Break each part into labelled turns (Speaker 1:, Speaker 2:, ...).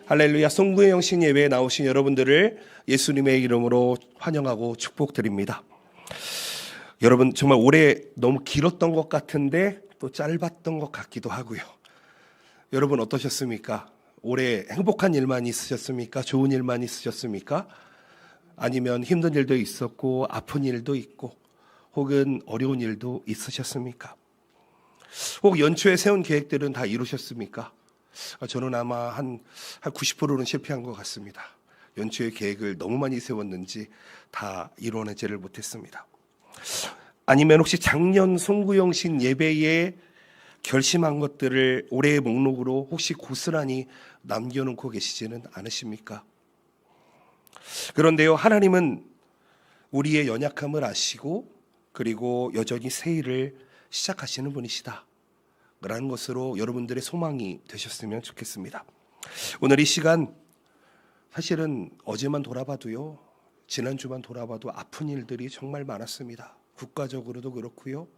Speaker 1: 할렐루야. 송구의 영신 예배에 나오신 여러분들을 예수님의 이름으로 환영하고 축복드립니다. 여러분, 정말 올해 너무 길었던 것 같은데 또 짧았던 것 같기도 하고요. 여러분 어떠셨습니까? 올해 행복한 일만 있으셨습니까? 좋은 일만 있으셨습니까? 아니면 힘든 일도 있었고 아픈 일도 있고 혹은 어려운 일도 있으셨습니까? 혹 연초에 세운 계획들은 다 이루셨습니까? 저는 아마 한 90%는 실패한 것 같습니다. 연초에 계획을 너무 많이 세웠는지 다 이뤄내지를 못했습니다. 아니면 혹시 작년 송구영신 예배에 결심한 것들을 올해의 목록으로 혹시 고스란히 남겨놓고 계시지는 않으십니까? 그런데요, 하나님은 우리의 연약함을 아시고 그리고 여전히 새 일을 시작하시는 분이시다 라는 것으로 여러분들의 소망이 되셨으면 좋겠습니다. 오늘 이 시간 사실은 어제만 돌아봐도요, 지난주만 돌아봐도 아픈 일들이 정말 많았습니다. 국가적으로도 그렇고요,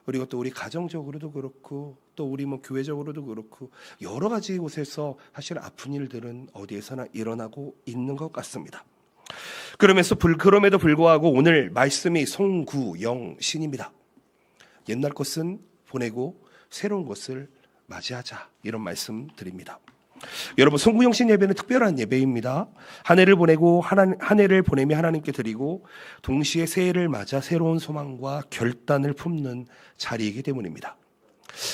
Speaker 1: 그리고 또 우리 가정적으로도 그렇고 또 우리 교회적으로도 그렇고 여러 가지 곳에서 사실 아픈 일들은 어디에서나 일어나고 있는 것 같습니다. 그럼에도 불구하고 오늘 말씀이 송구영신입니다. 옛날 것은 보내고 새로운 것을 맞이하자, 이런 말씀 드립니다. 여러분, 송구영신 예배는 특별한 예배입니다. 한 해를 보내고 한 해를 보내며 하나님께 드리고 동시에 새해를 맞아 새로운 소망과 결단을 품는 자리이기 때문입니다.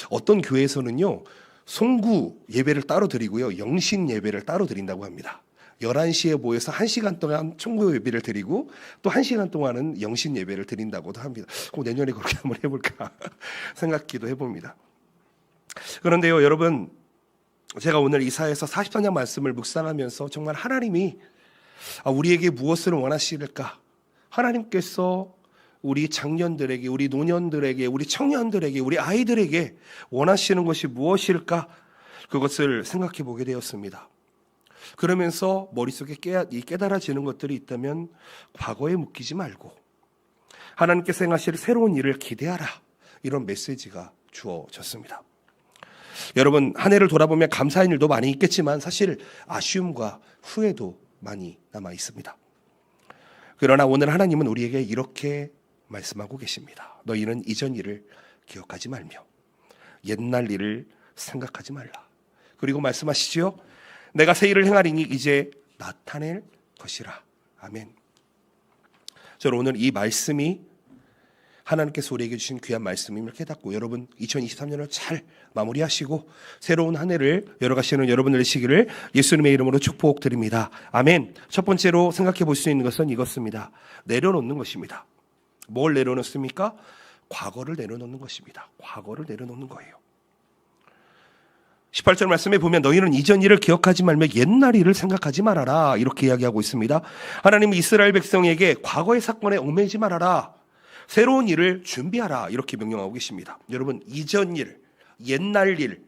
Speaker 1: 어떤 교회에서는요, 송구 예배를 따로 드리고요, 영신 예배를 따로 드린다고 합니다. 11시에 모여서 1시간 동안 송구 예배를 드리고 또 1시간 동안은 영신 예배를 드린다고도 합니다. 내년에 그렇게 한번 해볼까 생각기도 해봅니다. 그런데요, 여러분, 제가 오늘 이사야서 44장 말씀을 묵상하면서 정말 하나님이 우리에게 무엇을 원하실까? 하나님께서 우리 장년들에게, 우리 노년들에게, 우리 청년들에게, 우리 아이들에게 원하시는 것이 무엇일까? 그것을 생각해 보게 되었습니다. 그러면서 머릿속에 깨달아지는 것들이 있다면 과거에 묶이지 말고 하나님께서 행하실 새로운 일을 기대하라, 이런 메시지가 주어졌습니다. 여러분, 한 해를 돌아보면 감사한 일도 많이 있겠지만 사실 아쉬움과 후회도 많이 남아 있습니다. 그러나 오늘 하나님은 우리에게 이렇게 말씀하고 계십니다. 너희는 이전 일을 기억하지 말며 옛날 일을 생각하지 말라. 그리고 말씀하시지요, 내가 새 일을 행하리니 이제 나타낼 것이라. 아멘. 저는 오늘 이 말씀이 하나님께서 우리에게 주신 귀한 말씀임을 깨닫고 여러분 2023년을 잘 마무리하시고 새로운 한 해를 열어가시는 여러분들 되시기를 예수님의 이름으로 축복드립니다. 아멘. 첫 번째로 생각해 볼 수 있는 것은 이것입니다. 내려놓는 것입니다. 뭘 내려놓습니까? 과거를 내려놓는 것입니다. 과거를 내려놓는 거예요. 18절 말씀에 보면 너희는 이전 일을 기억하지 말며 옛날 일을 생각하지 말아라, 이렇게 이야기하고 있습니다. 하나님은 이스라엘 백성에게 과거의 사건에 얽매이지 말아라, 새로운 일을 준비하라, 이렇게 명령하고 계십니다. 여러분, 이전 일, 옛날 일,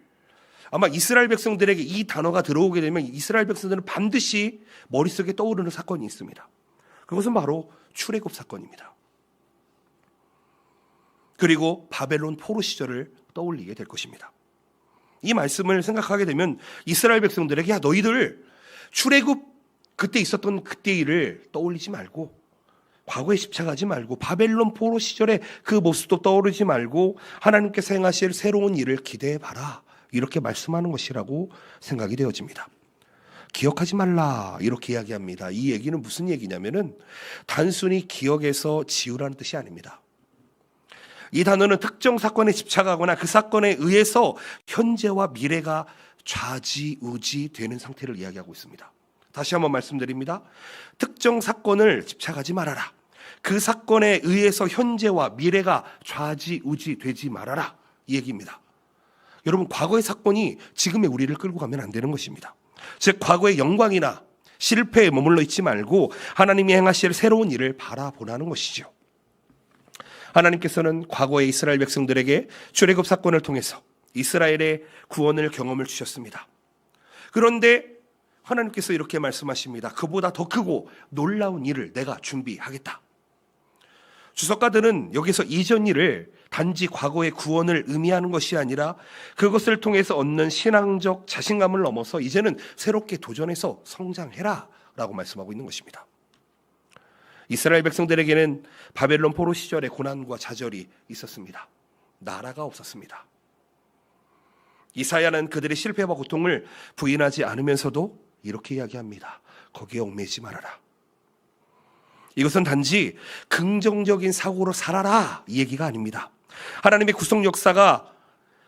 Speaker 1: 아마 이스라엘 백성들에게 이 단어가 들어오게 되면 이스라엘 백성들은 반드시 머릿속에 떠오르는 사건이 있습니다. 그것은 바로 출애굽 사건입니다. 그리고 바벨론 포로 시절을 떠올리게 될 것입니다. 이 말씀을 생각하게 되면 이스라엘 백성들에게 너희들 출애굽 그때 있었던 그때 일을 떠올리지 말고 과거에 집착하지 말고 바벨론 포로 시절의 그 모습도 떠오르지 말고 하나님께서 행하실 새로운 일을 기대해봐라, 이렇게 말씀하는 것이라고 생각이 되어집니다. 기억하지 말라, 이렇게 이야기합니다. 이 얘기는 무슨 얘기냐면은 단순히 기억에서 지우라는 뜻이 아닙니다. 이 단어는 특정 사건에 집착하거나 그 사건에 의해서 현재와 미래가 좌지우지 되는 상태를 이야기하고 있습니다. 다시 한번 말씀드립니다. 특정 사건을 집착하지 말아라. 그 사건에 의해서 현재와 미래가 좌지우지 되지 말아라, 이 얘기입니다. 여러분, 과거의 사건이 지금의 우리를 끌고 가면 안 되는 것입니다. 즉 과거의 영광이나 실패에 머물러 있지 말고 하나님이 행하실 새로운 일을 바라보라는 것이죠. 하나님께서는 과거의 이스라엘 백성들에게 출애굽 사건을 통해서 이스라엘의 구원을 경험을 주셨습니다. 그런데 하나님께서 이렇게 말씀하십니다. 그보다 더 크고 놀라운 일을 내가 준비하겠다. 주석가들은 여기서 이전 일을 단지 과거의 구원을 의미하는 것이 아니라 그것을 통해서 얻는 신앙적 자신감을 넘어서 이제는 새롭게 도전해서 성장해라 라고 말씀하고 있는 것입니다. 이스라엘 백성들에게는 바벨론 포로 시절의 고난과 좌절이 있었습니다. 나라가 없었습니다. 이사야는 그들의 실패와 고통을 부인하지 않으면서도 이렇게 이야기합니다. 거기에 얽매이지 말아라. 이것은 단지 긍정적인 사고로 살아라 이 얘기가 아닙니다. 하나님의 구속 역사가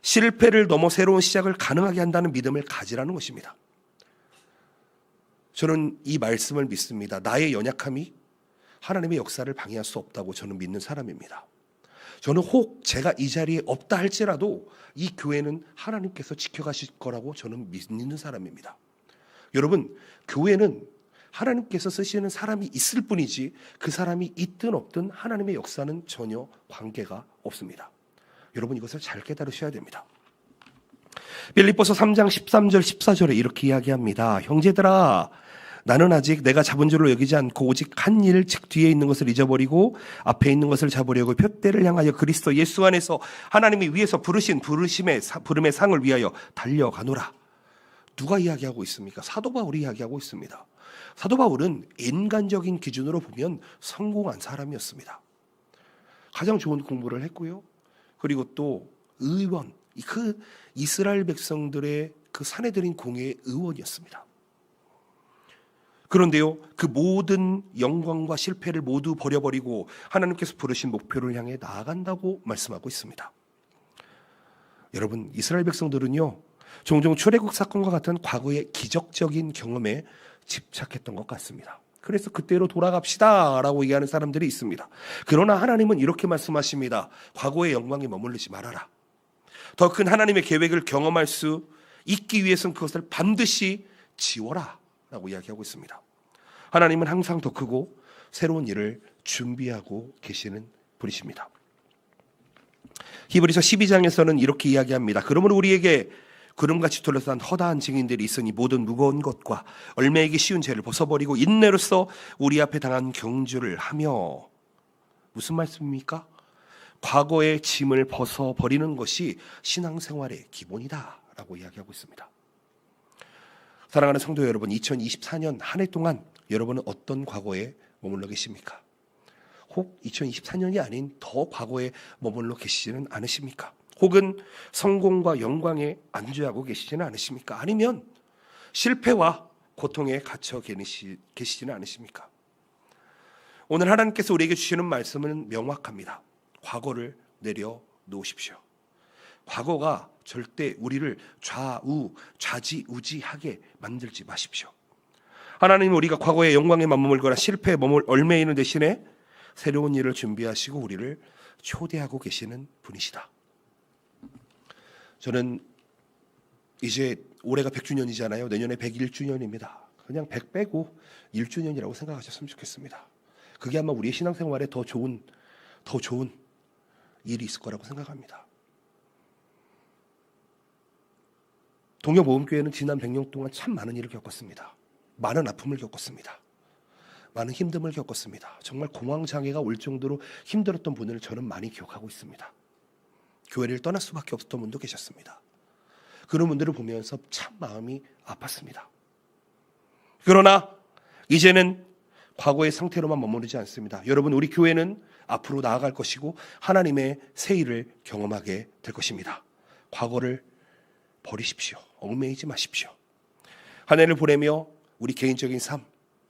Speaker 1: 실패를 넘어 새로운 시작을 가능하게 한다는 믿음을 가지라는 것입니다. 저는 이 말씀을 믿습니다. 나의 연약함이 하나님의 역사를 방해할 수 없다고 저는 믿는 사람입니다. 저는 혹 제가 이 자리에 없다 할지라도 이 교회는 하나님께서 지켜가실 거라고 저는 믿는 사람입니다. 여러분, 교회는 하나님께서 쓰시는 사람이 있을 뿐이지 그 사람이 있든 없든 하나님의 역사는 전혀 관계가 없습니다. 여러분, 이것을 잘 깨달으셔야 됩니다. 빌립보서 3장 13절 14절에 이렇게 이야기합니다. 형제들아, 나는 아직 내가 잡은 줄로 여기지 않고 오직 한 일, 즉 뒤에 있는 것을 잊어버리고 앞에 있는 것을 잡으려고 표대를 향하여 그리스도 예수 안에서 하나님이 위에서 부르신 부름의 상을 위하여 달려가노라. 누가 이야기하고 있습니까? 사도 바울이 이야기하고 있습니다. 사도 바울은 인간적인 기준으로 보면 성공한 사람이었습니다. 가장 좋은 공부를 했고요. 그리고 또 의원, 그 이스라엘 백성들의 그 사내들인 공회의 의원이었습니다. 그런데요, 그 모든 영광과 실패를 모두 버려버리고 하나님께서 부르신 목표를 향해 나아간다고 말씀하고 있습니다. 여러분, 이스라엘 백성들은요, 종종 출애굽 사건과 같은 과거의 기적적인 경험에 집착했던 것 같습니다. 그래서 그때로 돌아갑시다 라고 얘기하는 사람들이 있습니다. 그러나 하나님은 이렇게 말씀하십니다. 과거의 영광에 머무르지 말아라. 더 큰 하나님의 계획을 경험할 수 있기 위해서는 그것을 반드시 지워라 라고 이야기하고 있습니다. 하나님은 항상 더 크고 새로운 일을 준비하고 계시는 분이십니다. 히브리서 12장에서는 이렇게 이야기합니다. 그러므로 우리에게 구름같이 둘러싼 허다한 증인들이 있으니 모든 무거운 것과 얽매이기 쉬운 죄를 벗어버리고 인내로써 우리 앞에 당한 경주를 하며, 무슨 말씀입니까? 과거의 짐을 벗어버리는 것이 신앙생활의 기본이다 라고 이야기하고 있습니다. 사랑하는 성도 여러분, 2024년 한 해 동안 여러분은 어떤 과거에 머물러 계십니까? 혹 2024년이 아닌 더 과거에 머물러 계시지는 않으십니까? 혹은 성공과 영광에 안주하고 계시지는 않으십니까? 아니면 실패와 고통에 갇혀 계시지는 않으십니까? 오늘 하나님께서 우리에게 주시는 말씀은 명확합니다. 과거를 내려놓으십시오. 과거가 절대 우리를 좌지우지하게 만들지 마십시오. 하나님은 우리가 과거의 영광에 머물거나 실패에 얽매이는 대신에 새로운 일을 준비하시고 우리를 초대하고 계시는 분이시다. 저는 이제 올해가 100주년이잖아요. 내년에 101주년입니다. 그냥 100 빼고 1주년이라고 생각하셨으면 좋겠습니다. 그게 아마 우리의 신앙생활에 더 좋은 일이 있을 거라고 생각합니다. 동요모음교회는 지난 100년 동안 참 많은 일을 겪었습니다. 많은 아픔을 겪었습니다. 많은 힘듦을 겪었습니다. 정말 공황장애가 올 정도로 힘들었던 분을 저는 많이 기억하고 있습니다. 교회를 떠날 수밖에 없었던 분도 계셨습니다. 그런 분들을 보면서 참 마음이 아팠습니다. 그러나 이제는 과거의 상태로만 머무르지 않습니다. 여러분, 우리 교회는 앞으로 나아갈 것이고 하나님의 새 일을 경험하게 될 것입니다. 과거를 버리십시오. 얽매이지 마십시오. 한 해를 보내며 우리 개인적인 삶,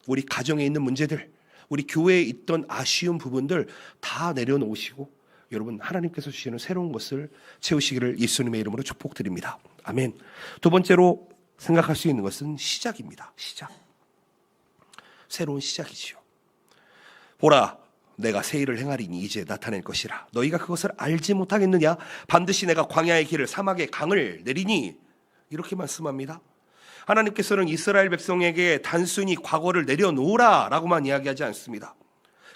Speaker 1: 우리 가정에 있는 문제들, 우리 교회에 있던 아쉬운 부분들 다 내려놓으시고 여러분, 하나님께서 주시는 새로운 것을 채우시기를 예수님의 이름으로 축복드립니다. 아멘. 두 번째로 생각할 수 있는 것은 시작입니다. 시작. 새로운 시작이지요. 보라, 내가 새 일을 행하리니 이제 나타낼 것이라. 너희가 그것을 알지 못하겠느냐? 반드시 내가 광야의 길을 사막의 강을 내리니. 이렇게 말씀합니다. 하나님께서는 이스라엘 백성에게 단순히 과거를 내려놓으라 라고만 이야기하지 않습니다.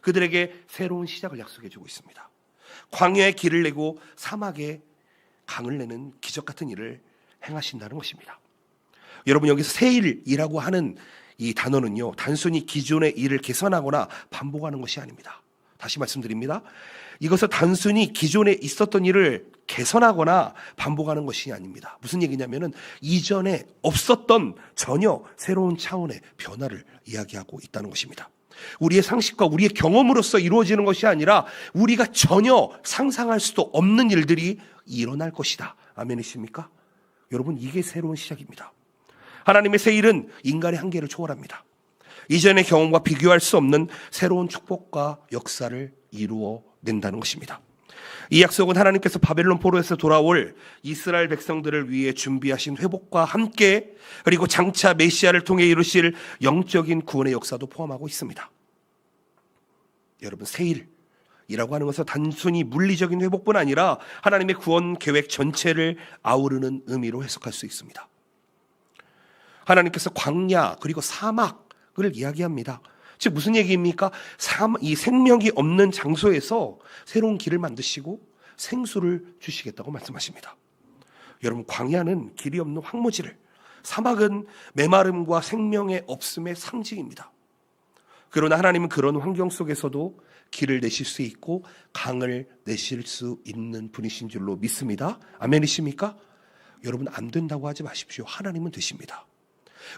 Speaker 1: 그들에게 새로운 시작을 약속해 주고 있습니다. 광야의 길을 내고 사막의 강을 내는 기적 같은 일을 행하신다는 것입니다. 여러분, 여기서 새 일이라고 하는 이 단어는요, 단순히 기존의 일을 개선하거나 반복하는 것이 아닙니다. 다시 말씀드립니다. 이것은 단순히 기존에 있었던 일을 개선하거나 반복하는 것이 아닙니다. 무슨 얘기냐면은 이전에 없었던 전혀 새로운 차원의 변화를 이야기하고 있다는 것입니다. 우리의 상식과 우리의 경험으로서 이루어지는 것이 아니라 우리가 전혀 상상할 수도 없는 일들이 일어날 것이다. 아멘이십니까? 여러분, 이게 새로운 시작입니다. 하나님의 새 일은 인간의 한계를 초월합니다. 이전의 경험과 비교할 수 없는 새로운 축복과 역사를 이루어낸다는 것입니다. 이 약속은 하나님께서 바벨론 포로에서 돌아올 이스라엘 백성들을 위해 준비하신 회복과 함께, 그리고 장차 메시아를 통해 이루실 영적인 구원의 역사도 포함하고 있습니다. 여러분, 새 일이라고 하는 것은 단순히 물리적인 회복뿐 아니라 하나님의 구원 계획 전체를 아우르는 의미로 해석할 수 있습니다. 하나님께서 광야 그리고 사막을 이야기합니다. 즉 무슨 얘기입니까? 이 생명이 없는 장소에서 새로운 길을 만드시고 생수를 주시겠다고 말씀하십니다. 여러분, 광야는 길이 없는 황무지를, 사막은 메마름과 생명의 없음의 상징입니다. 그러나 하나님은 그런 환경 속에서도 길을 내실 수 있고 강을 내실 수 있는 분이신 줄로 믿습니다. 아멘이십니까? 여러분, 안 된다고 하지 마십시오. 하나님은 되십니다.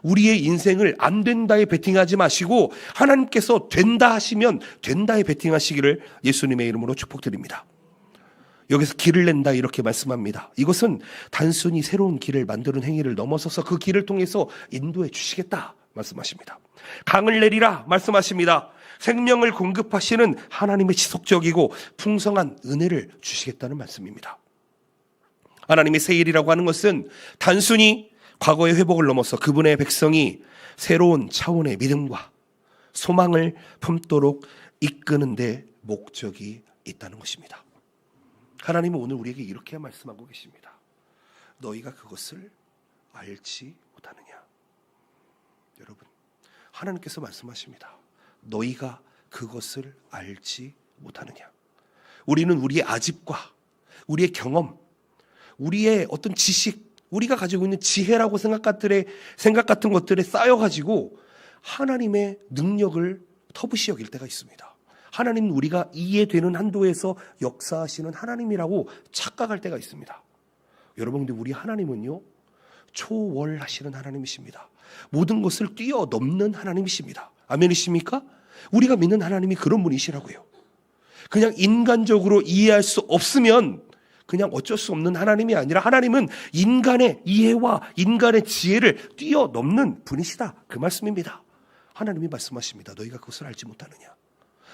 Speaker 1: 우리의 인생을 안 된다에 베팅하지 마시고 하나님께서 된다 하시면 된다에 베팅하시기를 예수님의 이름으로 축복드립니다. 여기서 길을 낸다 이렇게 말씀합니다. 이것은 단순히 새로운 길을 만드는 행위를 넘어서서 그 길을 통해서 인도해 주시겠다 말씀하십니다. 강을 내리라 말씀하십니다. 생명을 공급하시는 하나님의 지속적이고 풍성한 은혜를 주시겠다는 말씀입니다. 하나님의 새 일이라고 하는 것은 단순히 과거의 회복을 넘어서 그분의 백성이 새로운 차원의 믿음과 소망을 품도록 이끄는 데 목적이 있다는 것입니다. 하나님은 오늘 우리에게 이렇게 말씀하고 계십니다. 너희가 그것을 알지 못하느냐. 여러분, 하나님께서 말씀하십니다. 너희가 그것을 알지 못하느냐. 우리는 우리의 아집과 우리의 경험, 우리의 어떤 지식, 우리가 가지고 있는 지혜라고 생각 같은 것들에 쌓여가지고 하나님의 능력을 터부시 여길 때가 있습니다. 하나님은 우리가 이해되는 한도에서 역사하시는 하나님이라고 착각할 때가 있습니다. 여러분, 근데 우리 하나님은요, 초월하시는 하나님이십니다. 모든 것을 뛰어넘는 하나님이십니다. 아멘이십니까? 우리가 믿는 하나님이 그런 분이시라고요. 그냥 인간적으로 이해할 수 없으면 그냥 어쩔 수 없는 하나님이 아니라 하나님은 인간의 이해와 인간의 지혜를 뛰어넘는 분이시다. 그 말씀입니다. 하나님이 말씀하십니다. 너희가 그것을 알지 못하느냐.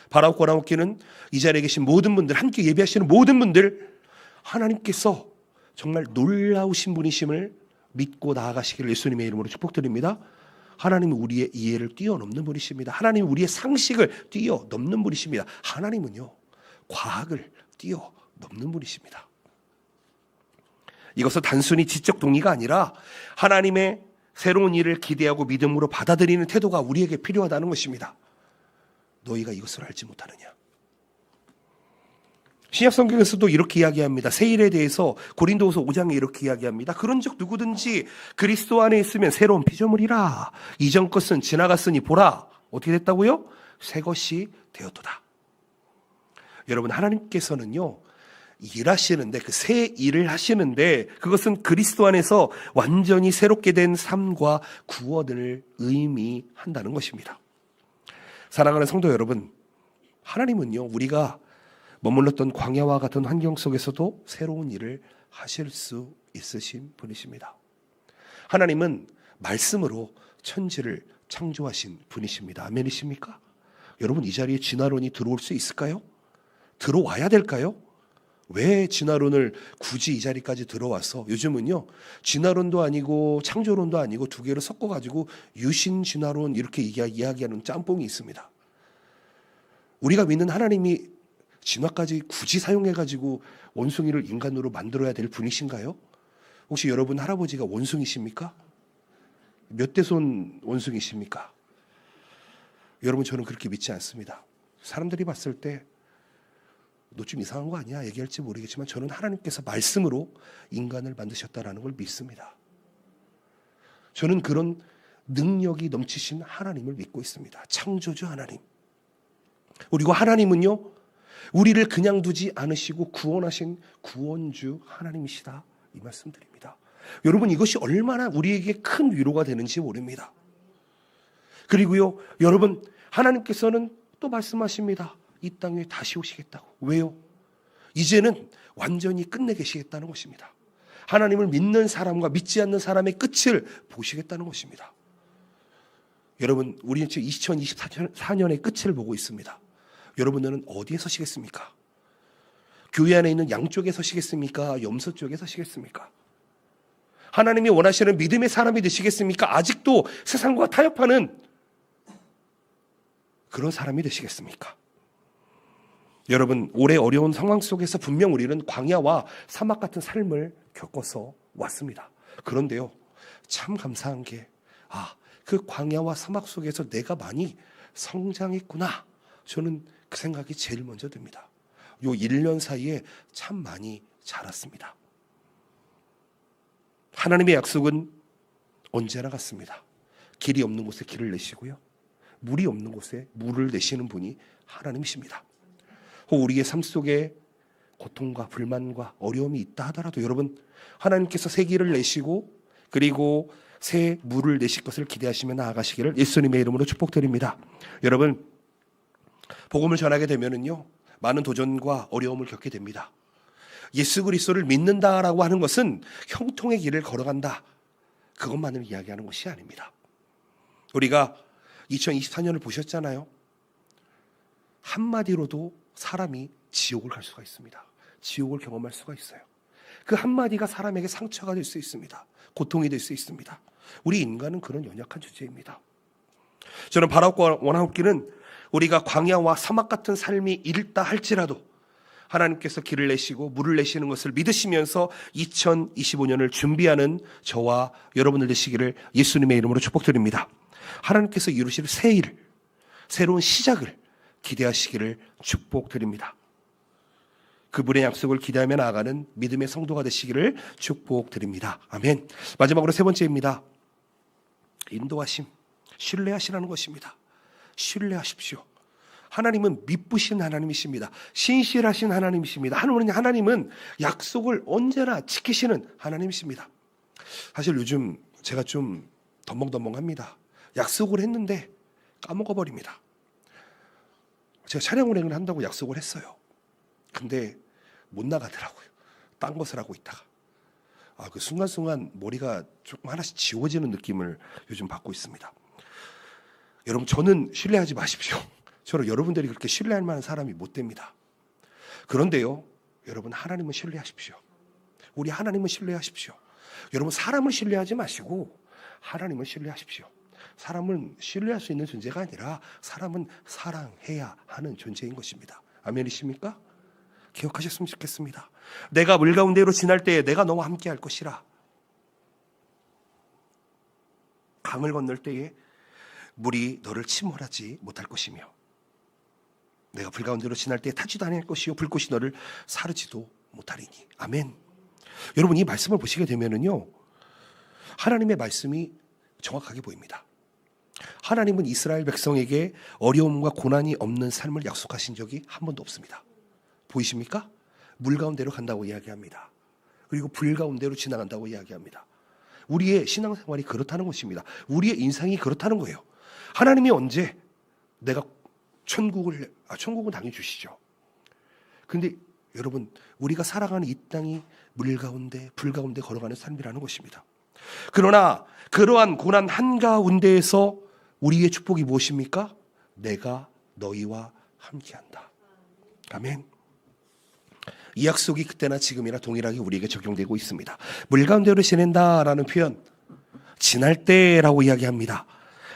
Speaker 1: 바라옵고 원하옵기는 이 자리에 계신 모든 분들, 함께 예배하시는 모든 분들, 하나님께서 정말 놀라우신 분이심을 믿고 나아가시기를 예수님의 이름으로 축복드립니다. 하나님은 우리의 이해를 뛰어넘는 분이십니다. 하나님은 우리의 상식을 뛰어넘는 분이십니다. 하나님은요, 과학을 뛰어넘는 분이십니다. 이것은 단순히 지적 동의가 아니라 하나님의 새로운 일을 기대하고 믿음으로 받아들이는 태도가 우리에게 필요하다는 것입니다. 너희가 이것을 알지 못하느냐. 신약 성경에서도 이렇게 이야기합니다. 새 일에 대해서 고린도후서 5장에 이렇게 이야기합니다. 그런즉 누구든지 그리스도 안에 있으면 새로운 피조물이라. 이전 것은 지나갔으니 보라. 어떻게 됐다고요? 새 것이 되었도다. 여러분, 하나님께서는요, 일하시는데, 그 새 일을 하시는데 그것은 그리스도 안에서 완전히 새롭게 된 삶과 구원을 의미한다는 것입니다. 사랑하는 성도 여러분, 하나님은요, 우리가 머물렀던 광야와 같은 환경 속에서도 새로운 일을 하실 수 있으신 분이십니다. 하나님은 말씀으로 천지를 창조하신 분이십니다. 아멘이십니까? 여러분, 이 자리에 진화론이 들어올 수 있을까요? 들어와야 될까요? 왜 진화론을 굳이 이 자리까지 들어와서, 요즘은요, 진화론도 아니고 창조론도 아니고 두 개를 섞어가지고 유신 진화론 이렇게 이야기하는 짬뽕이 있습니다. 우리가 믿는 하나님이 진화까지 굳이 사용해가지고 원숭이를 인간으로 만들어야 될 분이신가요? 혹시 여러분 할아버지가 원숭이십니까? 몇 대손 원숭이십니까? 여러분, 저는 그렇게 믿지 않습니다. 사람들이 봤을 때 너 좀 이상한 거 아니야? 얘기할지 모르겠지만 저는 하나님께서 말씀으로 인간을 만드셨다라는 걸 믿습니다. 저는 그런 능력이 넘치신 하나님을 믿고 있습니다. 창조주 하나님. 그리고 하나님은요, 우리를 그냥 두지 않으시고 구원하신 구원주 하나님이시다, 이 말씀드립니다. 여러분, 이것이 얼마나 우리에게 큰 위로가 되는지 모릅니다. 그리고요, 여러분, 하나님께서는 또 말씀하십니다. 이 땅에 다시 오시겠다고. 왜요? 이제는 완전히 끝내계시겠다는 것입니다. 하나님을 믿는 사람과 믿지 않는 사람의 끝을 보시겠다는 것입니다. 여러분, 우리는 지금 2024년의 끝을 보고 있습니다. 여러분들은 어디에 서시겠습니까? 교회 안에 있는 양쪽에 서시겠습니까? 염소 쪽에 서시겠습니까? 하나님이 원하시는 믿음의 사람이 되시겠습니까? 아직도 세상과 타협하는 그런 사람이 되시겠습니까? 여러분, 올해 어려운 상황 속에서 분명 우리는 광야와 사막 같은 삶을 겪어서 왔습니다. 그런데요, 참 감사한 게, 그 광야와 사막 속에서 내가 많이 성장했구나. 저는 그 생각이 제일 먼저 듭니다. 요 1년 사이에 참 많이 자랐습니다. 하나님의 약속은 언제나 같습니다. 길이 없는 곳에 길을 내시고요, 물이 없는 곳에 물을 내시는 분이 하나님이십니다. 혹 우리의 삶 속에 고통과 불만과 어려움이 있다 하더라도 여러분, 하나님께서 새 길을 내시고 그리고 새 물을 내실 것을 기대하시며 나아가시기를 예수님의 이름으로 축복드립니다. 여러분, 복음을 전하게 되면은요, 많은 도전과 어려움을 겪게 됩니다. 예수 그리스도를 믿는다라고 하는 것은 형통의 길을 걸어간다, 그것만을 이야기하는 것이 아닙니다. 우리가 2024년을 보셨잖아요. 한마디로도 사람이 지옥을 갈 수가 있습니다. 지옥을 경험할 수가 있어요. 그 한마디가 사람에게 상처가 될 수 있습니다. 고통이 될 수 있습니다. 우리 인간은 그런 연약한 존재입니다. 저는 바라고 원하옵기는 우리가 광야와 사막 같은 삶이 있다 할지라도 하나님께서 길을 내시고 물을 내시는 것을 믿으시면서 2025년을 준비하는 저와 여러분들 되시기를 예수님의 이름으로 축복드립니다. 하나님께서 이루실 새 일, 새로운 시작을 기대하시기를 축복드립니다. 그분의 약속을 기대하며 나아가는 믿음의 성도가 되시기를 축복드립니다. 아멘. 마지막으로 세 번째입니다. 인도하심, 신뢰하시라는 것입니다. 신뢰하십시오. 하나님은 미쁘신 하나님이십니다. 신실하신 하나님이십니다. 하나님은 약속을 언제나 지키시는 하나님이십니다. 사실 요즘 제가 좀 덤벙덤벙합니다. 약속을 했는데 까먹어버립니다. 제가 촬영 운행을 한다고 약속을 했어요. 근데 못 나가더라고요. 딴 것을 하고 있다가. 그 순간순간 머리가 조금 하나씩 지워지는 느낌을 요즘 받고 있습니다. 여러분, 저는 신뢰하지 마십시오. 저는 여러분들이 그렇게 신뢰할 만한 사람이 못 됩니다. 그런데요, 여러분, 하나님은 신뢰하십시오. 우리 하나님은 신뢰하십시오. 여러분, 사람을 신뢰하지 마시고 하나님을 신뢰하십시오. 사람은 신뢰할 수 있는 존재가 아니라 사람은 사랑해야 하는 존재인 것입니다. 아멘이십니까? 기억하셨으면 좋겠습니다. 내가 물 가운데로 지날 때에 내가 너와 함께 할 것이라. 강을 건널 때에 물이 너를 침몰하지 못할 것이며 내가 불 가운데로 지날 때에 타지도 아니할 것이요 불꽃이 너를 사르지도 못하리니. 아멘. 여러분, 이 말씀을 보시게 되면은요, 하나님의 말씀이 정확하게 보입니다. 하나님은 이스라엘 백성에게 어려움과 고난이 없는 삶을 약속하신 적이 한 번도 없습니다. 보이십니까? 물 가운데로 간다고 이야기합니다. 그리고 불 가운데로 지나간다고 이야기합니다. 우리의 신앙생활이 그렇다는 것입니다. 우리의 인생이 그렇다는 거예요. 하나님이 언제 내가 천국은 당연히 주시죠. 근데 여러분, 우리가 살아가는 이 땅이 물 가운데 불 가운데 걸어가는 삶이라는 것입니다. 그러나 그러한 고난 한가운데에서 우리의 축복이 무엇입니까? 내가 너희와 함께한다. 아멘. 이 약속이 그때나 지금이나 동일하게 우리에게 적용되고 있습니다. 물 가운데로 지낸다라는 표현, 지날 때라고 이야기합니다.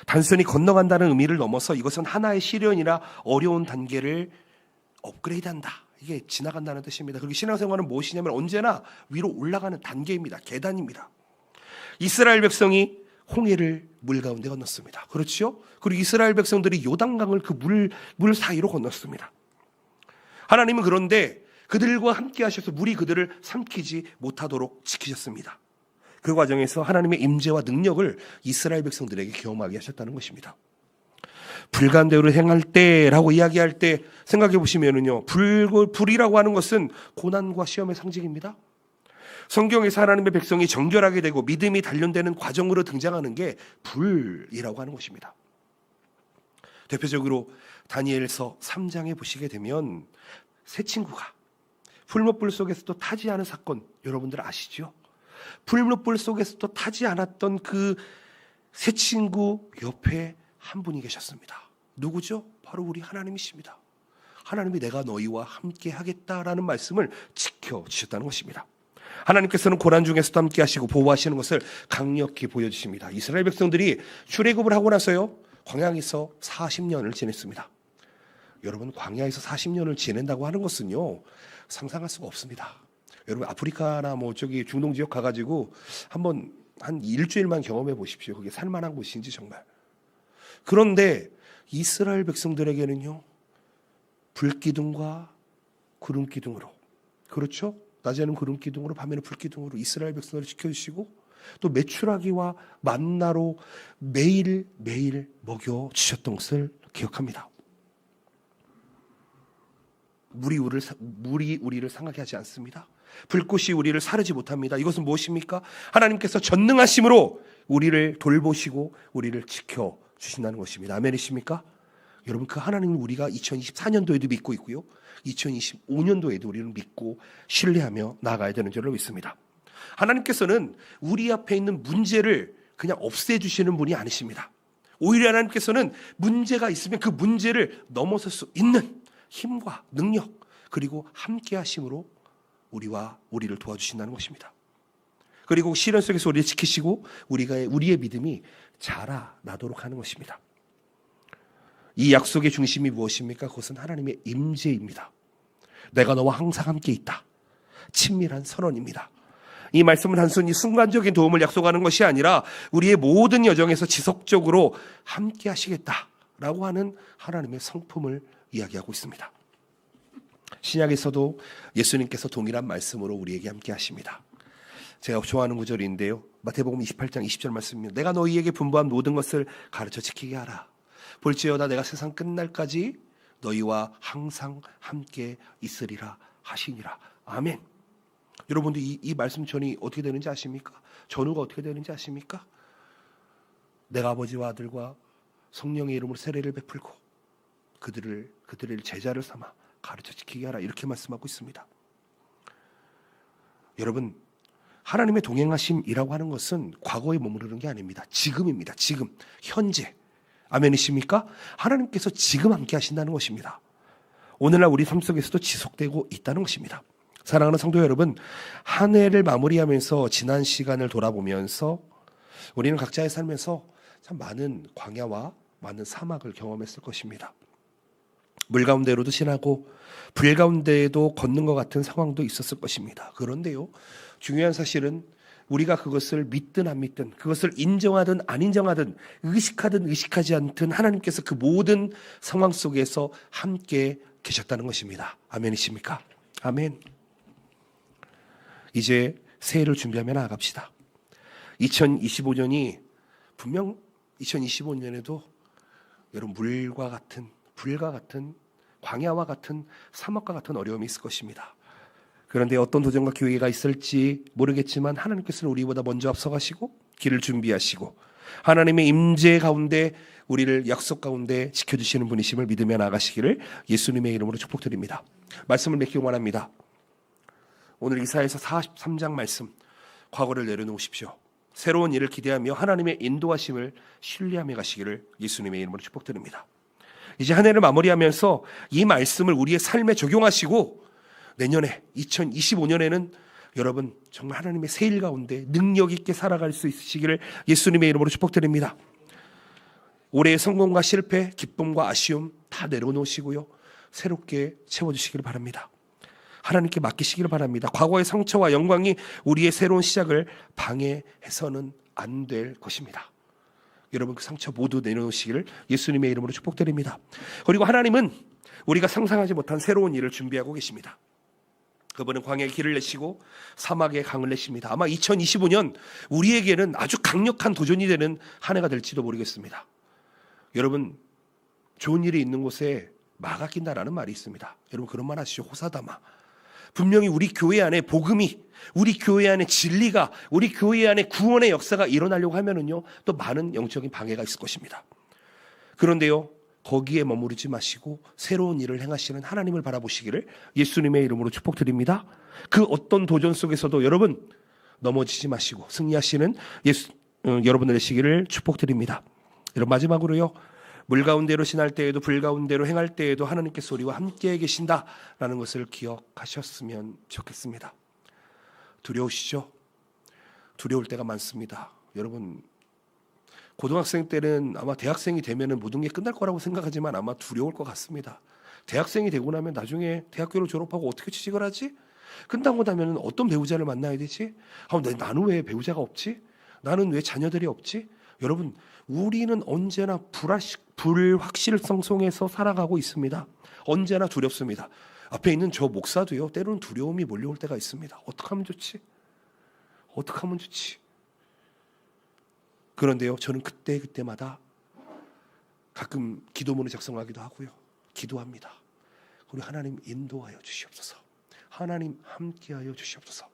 Speaker 1: 단순히 건너간다는 의미를 넘어서 이것은 하나의 시련이나 어려운 단계를 업그레이드한다. 이게 지나간다는 뜻입니다. 그리고 신앙생활은 무엇이냐면 언제나 위로 올라가는 단계입니다. 계단입니다. 이스라엘 백성이 홍해를 물 가운데 건넜습니다. 그렇죠? 그리고 이스라엘 백성들이 요단강을 그 물 사이로 건넜습니다. 하나님은 그런데 그들과 함께 하셔서 물이 그들을 삼키지 못하도록 지키셨습니다. 그 과정에서 하나님의 임재와 능력을 이스라엘 백성들에게 경험하게 하셨다는 것입니다. 불가운데로 행할 때라고 이야기할 때 생각해 보시면은요, 불이라고 하는 것은 고난과 시험의 상징입니다. 성경에서 하나님의 백성이 정결하게 되고 믿음이 단련되는 과정으로 등장하는 게 불이라고 하는 것입니다. 대표적으로 다니엘서 3장에 보시게 되면 세 친구가 풀무불 속에서도 타지 않은 사건, 여러분들 아시죠? 풀무불 속에서도 타지 않았던 그 세 친구 옆에 한 분이 계셨습니다. 누구죠? 바로 우리 하나님이십니다. 하나님이 내가 너희와 함께 하겠다라는 말씀을 지켜주셨다는 것입니다. 하나님께서는 고난 중에서도 함께 하시고 보호하시는 것을 강력히 보여주십니다. 이스라엘 백성들이 출애굽을 하고 나서요, 광야에서 40년을 지냈습니다. 여러분, 광야에서 40년을 지낸다고 하는 것은요, 상상할 수가 없습니다. 여러분, 아프리카나 뭐 저기 중동 지역 가가지고 한번 한 일주일만 경험해 보십시오. 그게 살만한 곳인지 정말. 그런데 이스라엘 백성들에게는요, 불기둥과 구름기둥으로, 그렇죠? 낮에는 구름기둥으로, 밤에는 불기둥으로 이스라엘 백성들을 지켜주시고, 또 메추라기와 만나로 매일매일 먹여주셨던 것을 기억합니다. 물이 우리를 상하게 하지 않습니다. 불꽃이 우리를 사르지 못합니다. 이것은 무엇입니까? 하나님께서 전능하심으로 우리를 돌보시고 우리를 지켜주신다는 것입니다. 아멘이십니까? 여러분, 그 하나님을 우리가 2024년도에도 믿고 있고요, 2025년도에도 우리는 믿고 신뢰하며 나아가야 되는 줄로 믿습니다. 하나님께서는 우리 앞에 있는 문제를 그냥 없애주시는 분이 아니십니다. 오히려 하나님께서는 문제가 있으면 그 문제를 넘어설 수 있는 힘과 능력, 그리고 함께 하심으로 우리를 도와주신다는 것입니다. 그리고 시련 속에서 우리를 지키시고 우리의 믿음이 자라나도록 하는 것입니다. 이 약속의 중심이 무엇입니까? 그것은 하나님의 임재입니다. 내가 너와 항상 함께 있다. 친밀한 선언입니다. 이 말씀은 단순히 순간적인 도움을 약속하는 것이 아니라 우리의 모든 여정에서 지속적으로 함께 하시겠다라고 하는 하나님의 성품을 이야기하고 있습니다. 신약에서도 예수님께서 동일한 말씀으로 우리에게 함께 하십니다. 제가 좋아하는 구절인데요, 마태복음 28장 20절 말씀입니다. 내가 너희에게 분부한 모든 것을 가르쳐 지키게 하라. 볼지어다 내가 세상 끝날까지 너희와 항상 함께 있으리라 하시니라. 아멘. 여러분들 이 말씀 전이 어떻게 되는지 아십니까? 전후가 어떻게 되는지 아십니까? 내가 아버지와 아들과 성령의 이름으로 세례를 베풀고 그들을 제자를 삼아 가르쳐 지키게 하라, 이렇게 말씀하고 있습니다. 여러분, 하나님의 동행하심이라고 하는 것은 과거에 머무르는 게 아닙니다. 지금입니다. 지금, 현재. 아멘이십니까? 하나님께서 지금 함께 하신다는 것입니다. 오늘날 우리 삶 속에서도 지속되고 있다는 것입니다. 사랑하는 성도 여러분, 한 해를 마무리하면서 지난 시간을 돌아보면서 우리는 각자의 삶에서 참 많은 광야와 많은 사막을 경험했을 것입니다. 물 가운데로도 지나고 불 가운데에도 걷는 것 같은 상황도 있었을 것입니다. 그런데요, 중요한 사실은 우리가 그것을 믿든 안 믿든, 그것을 인정하든 안 인정하든, 의식하든 의식하지 않든 하나님께서 그 모든 상황 속에서 함께 계셨다는 것입니다. 아멘이십니까? 아멘. 이제 새해를 준비하며 나아갑시다. 2025년이 분명 2025년에도 여러분 물과 같은, 불과 같은, 광야와 같은, 사막과 같은 어려움이 있을 것입니다. 그런데 어떤 도전과 기회가 있을지 모르겠지만 하나님께서는 우리보다 먼저 앞서가시고 길을 준비하시고 하나님의 임재 가운데 우리를 약속 가운데 지켜주시는 분이심을 믿으며 나아가시기를 예수님의 이름으로 축복드립니다. 말씀을 맺기 원합니다. 오늘 이사야서 43장 말씀, 과거를 내려놓으십시오. 새로운 일을 기대하며 하나님의 인도하심을 신뢰하며 가시기를 예수님의 이름으로 축복드립니다. 이제 한 해를 마무리하면서 이 말씀을 우리의 삶에 적용하시고 내년에 2025년에는 여러분 정말 하나님의 새 일 가운데 능력 있게 살아갈 수 있으시기를 예수님의 이름으로 축복드립니다. 올해의 성공과 실패, 기쁨과 아쉬움 다 내려놓으시고요, 새롭게 채워주시기를 바랍니다. 하나님께 맡기시기를 바랍니다. 과거의 상처와 영광이 우리의 새로운 시작을 방해해서는 안 될 것입니다. 여러분 그 상처 모두 내려놓으시기를 예수님의 이름으로 축복드립니다. 그리고 하나님은 우리가 상상하지 못한 새로운 일을 준비하고 계십니다. 그분은 광야에 길을 내시고 사막에 강을 내십니다. 아마 2025년 우리에게는 아주 강력한 도전이 되는 한 해가 될지도 모르겠습니다. 여러분 좋은 일이 있는 곳에 마가 낀다라는 말이 있습니다. 여러분 그런 말 아시죠? 호사다마. 분명히 우리 교회 안에 복음이, 우리 교회 안에 진리가, 우리 교회 안에 구원의 역사가 일어나려고 하면은요, 또 많은 영적인 방해가 있을 것입니다. 그런데요, 거기에 머무르지 마시고 새로운 일을 행하시는 하나님을 바라보시기를 예수님의 이름으로 축복드립니다. 그 어떤 도전 속에서도 여러분 넘어지지 마시고 승리하시는 여러분들 되시기를 축복드립니다. 여러분 마지막으로요, 물 가운데로 지날 때에도 불 가운데로 행할 때에도 하나님께서 우리와 함께 계신다라는 것을 기억하셨으면 좋겠습니다. 두려우시죠? 두려울 때가 많습니다. 여러분 고등학생 때는 아마 대학생이 되면은 모든 게 끝날 거라고 생각하지만 아마 두려울 것 같습니다. 대학생이 되고 나면 나중에 대학교를 졸업하고 어떻게 취직을 하지? 끝나고 나면 어떤 배우자를 만나야 되지? 나는 왜 배우자가 없지? 나는 왜 자녀들이 없지? 여러분 우리는 언제나 불확실성 속에서 살아가고 있습니다. 언제나 두렵습니다. 앞에 있는 저 목사도요, 때로는 두려움이 몰려올 때가 있습니다. 어떻게 하면 좋지? 어떻게 하면 좋지? 그런데요, 저는 그때마다 가끔 기도문을 작성하기도 하고요, 기도합니다. 우리 하나님 인도하여 주시옵소서. 하나님 함께하여 주시옵소서.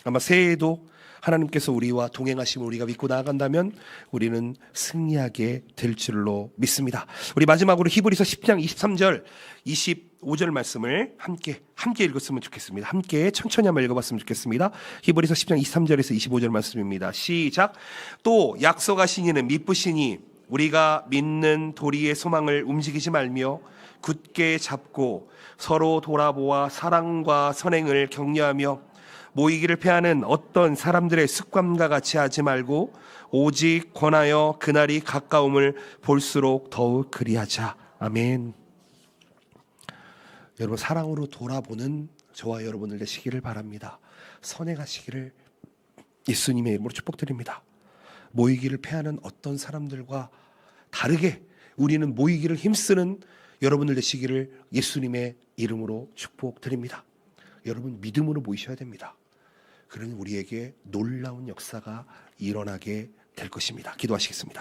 Speaker 1: 아마 새해에도 하나님께서 우리와 동행하심을 우리가 믿고 나아간다면 우리는 승리하게 될 줄로 믿습니다. 우리 마지막으로 히브리서 10장 23절 25절 말씀을 함께 읽었으면 좋겠습니다. 함께 천천히 한번 읽어봤으면 좋겠습니다. 히브리서 10장 23절에서 25절 말씀입니다. 시작. 또 약속하신 이는 미쁘시니 우리가 믿는 도리의 소망을 움직이지 말며 굳게 잡고 서로 돌아보아 사랑과 선행을 격려하며 모이기를 패하는 어떤 사람들의 습관과 같이 하지 말고 오직 권하여 그날이 가까움을 볼수록 더욱 그리하자. 아멘. 여러분 사랑으로 돌아보는 저와 여러분들 되시기를 바랍니다. 선행하시기를 예수님의 이름으로 축복드립니다. 모이기를 패하는 어떤 사람들과 다르게 우리는 모이기를 힘쓰는 여러분들 되시기를 예수님의 이름으로 축복드립니다. 여러분 믿음으로 모이셔야 됩니다. 그러니 우리에게 놀라운 역사가 일어나게 될 것입니다. 기도하시겠습니다.